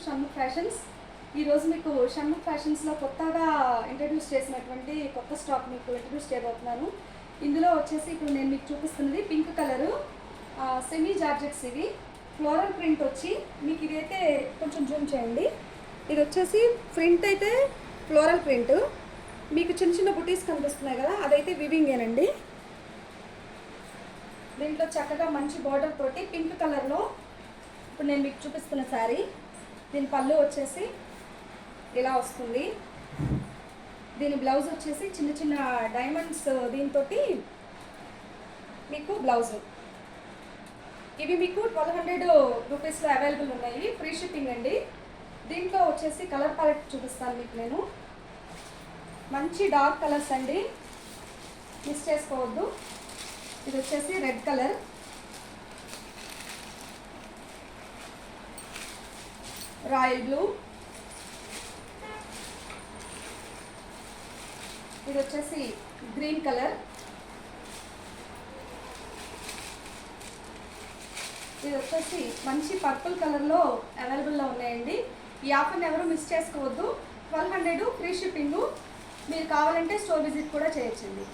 Shanmukh fashions. ఈరోజు మీకు షణ్ముఖ్ ఫ్యాషన్స్లో కొత్తగా ఇంట్రడ్యూస్ చేసినటువంటి కొత్త స్టాక్ మీకు ఇంట్రడ్యూస్ చేయబోతున్నాను. ఇందులో వచ్చేసి ఇప్పుడు నేను మీకు చూపిస్తున్నది పింక్ కలరు సెమీ జార్జెట్స్. ఇవి ఫ్లోరల్ ప్రింట్ వచ్చి మీకు ఇదైతే కొంచెం జూమ్ చేయండి. ఇది వచ్చేసి ప్రింట్ అయితే ఫ్లోరల్ ప్రింట్, మీకు చిన్న చిన్న బుటీస్ కనిపిస్తున్నాయి కదా, అదైతే వివింగేనండి. దీంట్లో చక్కగా మంచి బార్డర్ తోటి పింక్ కలర్లో ఇప్పుడు నేను మీకు చూపిస్తున్న శారీ. దీని పళ్ళు వచ్చేసి ఇలా వస్తుంది. దీని బ్లౌజ్ వచ్చేసి చిన్న చిన్న డైమండ్స్ దీంతో మీకు బ్లౌజ్. ఇవి మీకు 1200 రూపీస్లో అవైలబుల్ ఉన్నాయి, ఫ్రీ షిప్పింగ్ అండి. దీంట్లో వచ్చేసి కలర్ ప్యాలెట్ చూపిస్తాను మీకు నేను. మంచి డార్క్ కలర్స్ అండి, మిస్ చేసుకోవద్దు. ఇది వచ్చేసి రెడ్ కలర్, రాయల్ బ్లూ, ఇది వచ్చేసి గ్రీన్ కలర్, ఇది వచ్చేసి మంచి పర్పుల్ కలర్లో అవైలబుల్లో ఉన్నాయండి. ఈ ఆఫర్ని ఎవరు మిస్ చేసుకోవద్దు. 1200 ఫ్రీ షిప్పింగు. మీరు కావాలంటే స్టోర్ విజిట్ కూడా చేయొచ్చండి.